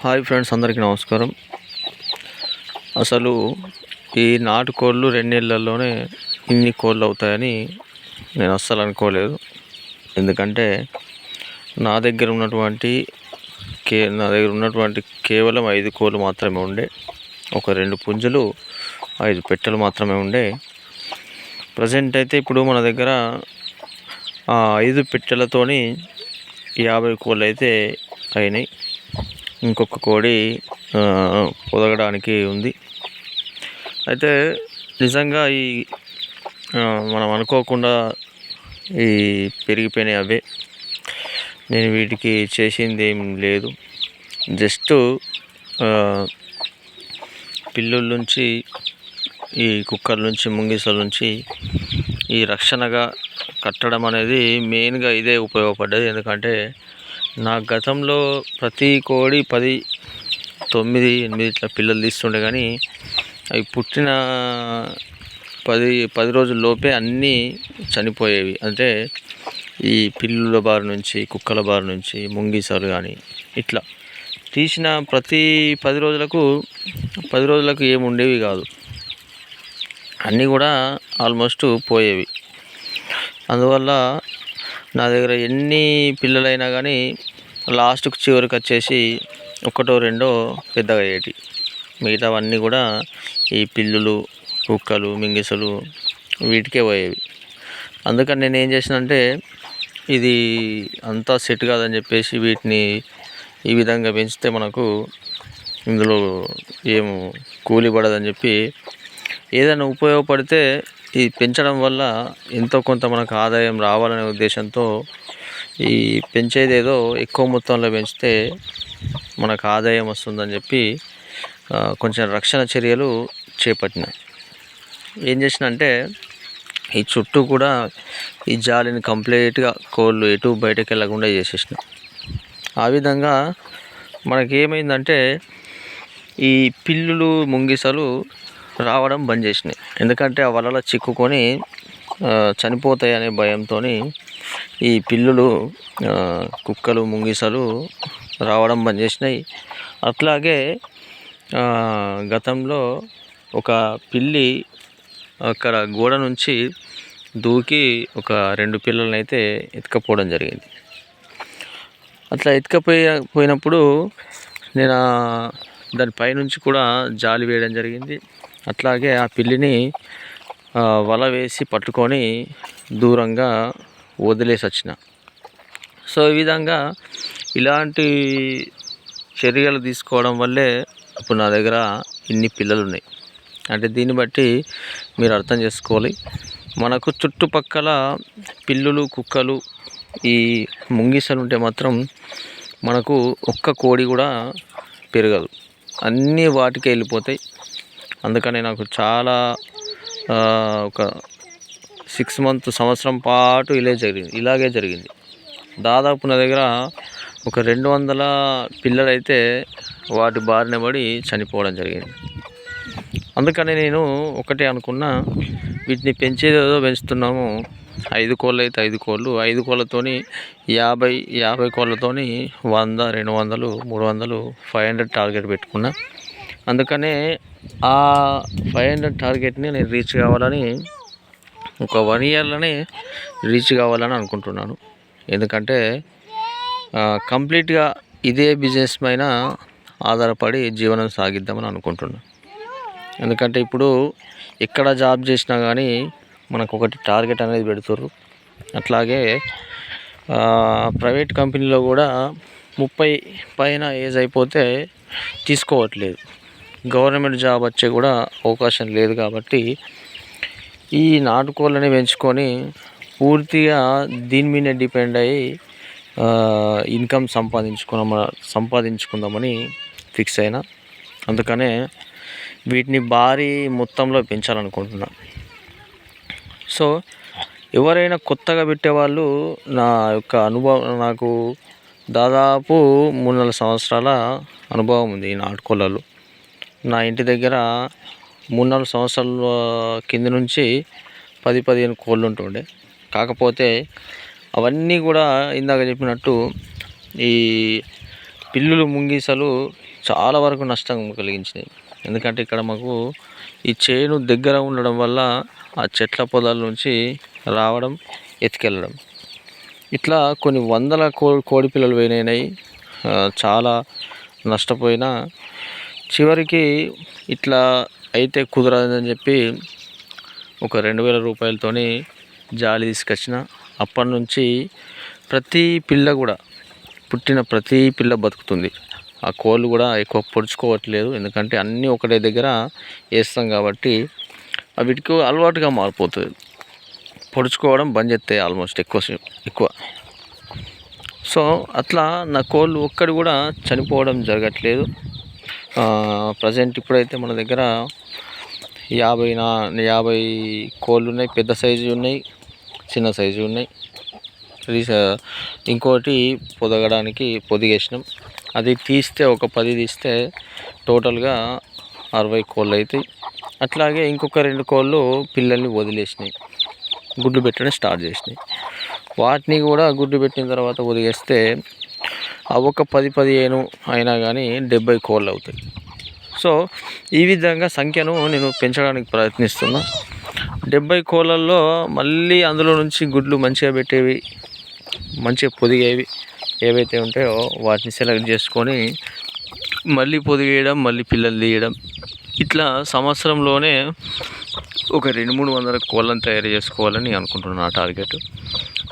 Hi friends, అందరికీ నమస్కారం. అసలు ఈ నాటుకోళ్ళు 2 నెలల్లోనే ఇన్ని కోళ్ళు అవుతాయని నేను అస్సలు అనుకోలేదు. ఎందుకంటే నా దగ్గర ఉన్నటువంటి కేవలం 5 కోళ్ళు మాత్రమే ఉండే. ఒక 2 పుంజులు, 5 పెట్టెలు మాత్రమే ఉండే. ప్రజెంట్ అయితే ఇప్పుడు మన దగ్గర 5 పెట్టెలతోని 50 కోళ్ళు అయితే అయినాయి. ఇంకొక కోడి పొదగడానికి ఉంది. అయితే నిజంగా మనం అనుకోకుండా ఈ పెరిగిపోయినాయి అవే. నేను వీటికి చేసింది ఏం లేదు. జస్ట్ పిల్లుల నుంచి, ఈ కుక్కల నుంచి, ముంగిసల నుంచి ఈ రక్షణగా కట్టడం అనేది మెయిన్గా ఇదే ఉపయోగపడ్డది. ఎందుకంటే నా గతంలో ప్రతి కోడి 10, 9, 8 ఇట్లా పిల్లలు తీస్తుండే, కానీ అవి పుట్టిన 10 రోజుల లోపే అన్నీ చనిపోయేవి. అంటే ఈ పిల్లుల బారి నుంచి, కుక్కల బారి నుంచి, ముంగిసలు కానీ ఇట్లా తీసిన ప్రతి 10 రోజులకు ఏమి ఉండేవి కాదు, అన్నీ కూడా ఆల్మోస్ట్ పోయేవి. అందువల్ల నా దగ్గర ఎన్ని పిల్లలైనా కానీ లాస్ట్కు చివరికి వచ్చేసి 1, 2 పెద్దగా అయ్యేటి. మిగతావన్నీ కూడా ఈ పిల్లులు, కుక్కలు, మింగిసలు వీటికే పోయేవి. అందుకని నేను ఏం చేసినంటే, ఇది అంతా సెట్ కాదని చెప్పేసి వీటిని ఈ విధంగా పెంచితే మనకు ఇందులో ఏం కూలి పడదని చెప్పి, ఏదైనా ఉపయోగపడితే ఈ పెంచడం వల్ల ఎంతో కొంత మనకు ఆదాయం రావాలనే ఉద్దేశంతో ఈ పెంచేదేదో ఎక్కువ మొత్తంలో పెంచితే మనకు ఆదాయం వస్తుందని చెప్పి కొంచెం రక్షణ చర్యలు చేపట్టిన. ఏం చేసిన అంటే, ఈ చుట్టూ కూడా ఈ జాలిని కంప్లీట్గా కోళ్ళు ఎటు బయటకు వెళ్ళకుండా చేసేసిన. ఆ విధంగా మనకేమైందంటే, ఈ పిల్లులు, ముంగిసలు రావడం బంద్ చేసినాయి. ఎందుకంటే ఆ వలలో చిక్కుకొని చనిపోతాయి అనే భయంతో ఈ పిల్లులు, కుక్కలు, ముంగిసలు రావడం బంద్ చేసినాయి. అట్లాగే గతంలో ఒక పిల్లి అక్కడ గోడ నుంచి దూకి ఒక 2 పిల్లలని అయితే ఎత్తుకపోవడం జరిగింది. అట్లా పోయినప్పుడు నేను దానిపై నుంచి కూడా జాలి వేయడం జరిగింది. అట్లాగే ఆ పిల్లిని వల వేసి పట్టుకొని దూరంగా వదిలేసి వచ్చిన. సో ఈ విధంగా ఇలాంటి చర్యలు తీసుకోవడం వల్లే ఇప్పుడు నా దగ్గర ఇన్ని పిల్లలు ఉన్నాయి. అంటే దీన్ని బట్టి మీరు అర్థం చేసుకోవాలి, మనకు చుట్టుపక్కల పిల్లులు, కుక్కలు, ఈ ముంగిసలు ఉంటే మాత్రం మనకు ఒక్క కోడి కూడా పెరగదు, అన్నీ వాటికే వెళ్ళిపోతాయి. అందుకని నాకు చాలా ఒక 6 months, సంవత్సరం పాటు ఇలాగే జరిగింది. దాదాపు నా దగ్గర ఒక 200 పిల్లలైతే వాటి బారిన పడి చనిపోవడం జరిగింది. అందుకని నేను ఒకటే అనుకున్నా, వీటిని పెంచేదేదో పెంచుతున్నాము. 5 కోళ్ళు అయితే 5 కోళ్ళు, 5 కోళ్ళతోని 50 కోళ్ళతోని 100, 200, 300, 500 టార్గెట్ పెట్టుకున్నా. అందుకనే ఆ 500 టార్గెట్ని నేను రీచ్ కావాలని, ఒక 1 yearలోనే రీచ్ కావాలని అనుకుంటున్నాను. ఎందుకంటే కంప్లీట్గా ఇదే బిజినెస్ పైన ఆధారపడి జీవనం సాగిద్దామని అనుకుంటున్నాను. ఎందుకంటే ఇప్పుడు ఎక్కడ జాబ్ చేసినా కానీ మనకు ఒకటి టార్గెట్ అనేది పెడుతుర్రు. అట్లాగే ప్రైవేట్ కంపెనీలో కూడా 30 పైన ఏజ్ అయిపోతే తీసుకోవట్లేదు. గవర్నమెంట్ జాబ్ వచ్చే కూడా అవకాశం లేదు. కాబట్టి ఈ నాటుకోళ్ళని పెంచుకొని పూర్తిగా దీని మీద డిపెండ్ అయ్యి ఇన్కమ్ సంపాదించుకుందామని ఫిక్స్ అయినా. అందుకనే వీటిని భారీ మొత్తంలో పెంచాలనుకుంటున్నా. సో ఎవరైనా కొత్తగా పెట్టేవాళ్ళు, నా యొక్క అనుభవం, నాకు దాదాపు 3-4 సంవత్సరాల అనుభవం ఉంది ఈ నాటుకోళ్ళలో. నా ఇంటి దగ్గర 3-4 సంవత్సరాల కింద నుంచి 10-15 కోళ్ళు ఉంటుండే. కాకపోతే అవన్నీ కూడా ఇందాక చెప్పినట్టు ఈ పిల్లులు, ముంగిసలు చాలా వరకు నష్టం కలిగించినాయి. ఎందుకంటే ఇక్కడ మాకు ఈ చేను దగ్గర ఉండడం వల్ల ఆ చెట్ల పొదల నుంచి రావడం, ఎత్తుకెళ్ళడం, ఇట్లా కొన్ని వందల కోడి పిల్లలు పోయినాయి. చాలా నష్టపోయినా చివరికి ఇట్లా అయితే కుదరదని చెప్పి ఒక 2000 రూపాయలతోని జాలి తీసుకొచ్చిన. అప్పటి నుంచి ప్రతి పిల్ల కూడా, పుట్టిన ప్రతి పిల్ల బతుకుతుంది. ఆ కోళ్ళు కూడా ఎక్కువ పొడుచుకోవట్లేదు, ఎందుకంటే అన్నీ ఒకటే దగ్గర వేస్తాం కాబట్టి వీటికి అలవాటుగా మారిపోతుంది. పొడుచుకోవడం బంద్ చేస్తాయి ఆల్మోస్ట్ ఎక్కువ. సో అట్లా నా కోళ్ళు ఒక్కడి కూడా చనిపోవడం జరగట్లేదు. ప్రజెంట్ ఇప్పుడైతే మన దగ్గర 50 కోళ్ళు ఉన్నాయి. పెద్ద సైజు ఉన్నాయి, చిన్న సైజు ఉన్నాయి. ఇంకోటి పొదగడానికి పొదిగేసినాం. అది తీస్తే ఒక 10 తీస్తే టోటల్గా 60 కోళ్ళు అవుతాయి. అట్లాగే ఇంకొక 2 కోళ్ళు పిల్లల్ని వదిలేసినాయి, గుడ్లు పెట్టడం స్టార్ట్ చేసినాయి. వాటిని కూడా గుడ్డు పెట్టిన తర్వాత వదిలేస్తే అవి ఒక 10-15 అయినా కానీ 70 కోళ్ళు అవుతాయి. సో ఈ విధంగా సంఖ్యను నేను పెంచడానికి ప్రయత్నిస్తున్నా. 70 కోళ్ళల్లో మళ్ళీ అందులో నుంచి గుడ్లు మంచిగా పెట్టేవి, మంచిగా పొదిగేవి ఏవైతే ఉంటాయో వాటిని సెలెక్ట్ చేసుకొని మళ్ళీ పొదిగేయడం, మళ్ళీ పిల్లలు తీయడం, ఇట్లా సంవత్సరంలోనే ఒక 200-300 కోళ్ళను తయారు చేసుకోవాలని అనుకుంటున్నాను. నా టార్గెట్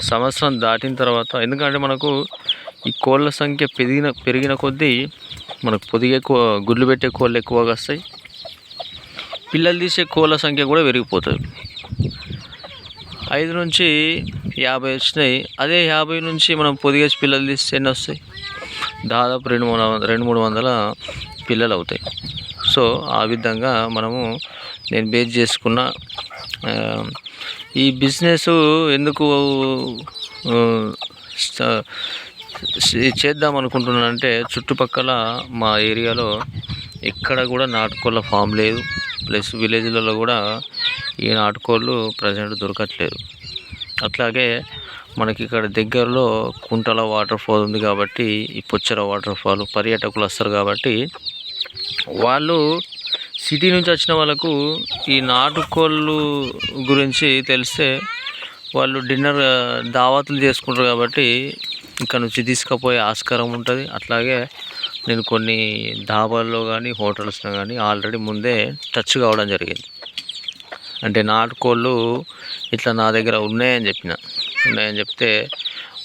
సంవత్సరం దాటిన తర్వాత, ఎందుకంటే మనకు ఈ కోళ్ళ సంఖ్య పెరిగిన కొద్దీ మనకు గుడ్లు పెట్టే కోళ్ళు ఎక్కువగా వస్తాయి, పిల్లలు తీసే కోళ్ళ సంఖ్య కూడా పెరిగిపోతుంది. 5 నుంచి 50 వచ్చినాయి. అదే 50 నుంచి మనం పొదిగేసి పిల్లలు తీస్తే ఎన్ని వస్తాయి? దాదాపు 200-300 పిల్లలు అవుతాయి. సో ఆ విధంగా నేను బేస్ చేసుకున్న ఈ బిజినెస్ ఎందుకు చేద్దాం అనుకుంటున్నానంటే, చుట్టుపక్కల మా ఏరియాలో ఎక్కడ కూడా నాటుకోళ్ళ ఫామ్ లేదు. ప్లస్ విలేజ్లలో కూడా ఈ నాటుకోళ్ళు ప్రజెంట్ దొరకట్లేదు. అట్లాగే మనకి ఇక్కడ దగ్గరలో కుంటల వాటర్ ఫాల్ ఉంది కాబట్టి, ఈ పొచ్చర వాటర్ ఫాల్ పర్యాటకులు వస్తారు కాబట్టి, వాళ్ళు సిటీ నుంచి వచ్చిన వాళ్ళకు ఈ నాటుకోళ్ళు గురించి తెలిస్తే వాళ్ళు డిన్నర్ దావతులు చేసుకుంటారు కాబట్టి ఇక్కడ నుంచి తీసుకుపోయే ఆస్కారం ఉంటుంది. అట్లాగే నేను కొన్ని ధాబాల్లో కానీ హోటల్స్లో కానీ ఆల్రెడీ ముందే టచ్ కావడం జరిగింది. అంటే నాటుకోళ్ళు ఇట్లా నా దగ్గర ఉన్నాయని చెప్తే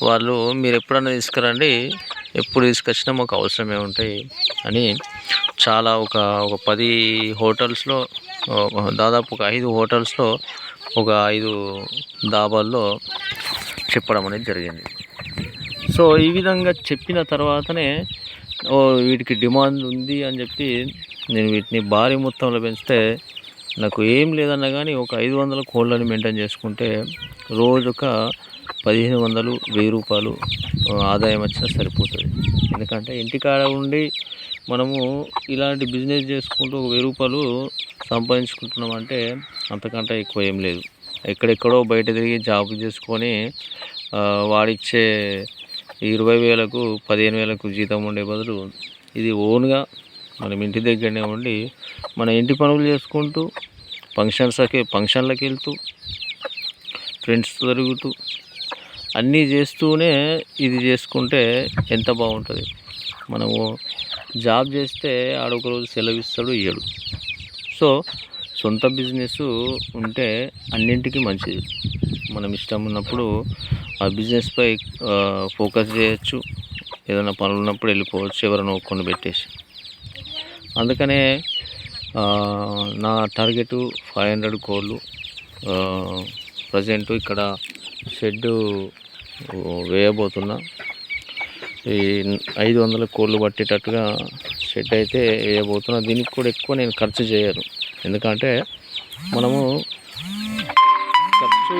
వాళ్ళు, మీరు ఎప్పుడన్నా తీసుకురండి, ఎప్పుడు తీసుకొచ్చినా మాకు అవసరమే ఉంటాయి అని చాలా ఒక 10 హోటల్స్లో, దాదాపు ఒక 5 హోటల్స్లో, ఒక 5 ధాబాల్లో చెప్పడం అనేది జరిగింది. సో ఈ విధంగా చెప్పిన తర్వాతనే వీటికి డిమాండ్ ఉంది అని చెప్పి నేను వీటిని భారీ మొత్తంలో పెంచితే, నాకు ఏం లేదన్నా కానీ ఒక 500 కోళ్ళని మెయింటైన్ చేసుకుంటే రోజుక 1500-1000 రూపాయలు ఆదాయం వచ్చినా సరిపోతుంది. ఎందుకంటే ఇంటికాడ ఉండి మనము ఇలాంటి బిజినెస్ చేసుకుంటూ 1000 రూపాయలు సంపాదించుకుంటున్నామంటే అంతకంటే ఎక్కువ ఏం లేదు. ఎక్కడెక్కడో బయట తిరిగి జాబ్ చేసుకొని వాడిచ్చే 20,000కు 15,000కు జీతం ఉండే బదులు ఇది ఓన్గా మనం ఇంటి దగ్గరనే ఉండి మన ఇంటి పనులు చేసుకుంటూ ఫంక్షన్లకు వెళ్తూ ఫ్రెండ్స్తో తిరుగుతూ అన్నీ చేస్తూనే ఇది చేసుకుంటే ఎంత బాగుంటుంది. మనము జాబ్ చేస్తే ఆడొక రోజు సెలవు ఇస్తాడు, ఇయ్యడు. సో సొంత బిజినెస్ ఉంటే అన్నింటికీ మంచిది. మనం ఇష్టం ఉన్నప్పుడు ఆ బిజినెస్పై ఫోకస్ చేయొచ్చు, ఏదైనా పనులు ఉన్నప్పుడు వెళ్ళిపోవచ్చు, ఎవరైనా కొన్ని పెట్టేసి. అందుకనే నా టార్గెట్ 500 కోళ్ళు. ప్రజెంట్ ఇక్కడ షెడ్ వేయబోతున్నా. ఈ 500 కోళ్ళు పట్టేటట్టుగా షెడ్ అయితే వేయబోతున్నా. దీనికి కూడా ఎక్కువ నేను ఖర్చు చేయను, ఎందుకంటే మనము ఖర్చు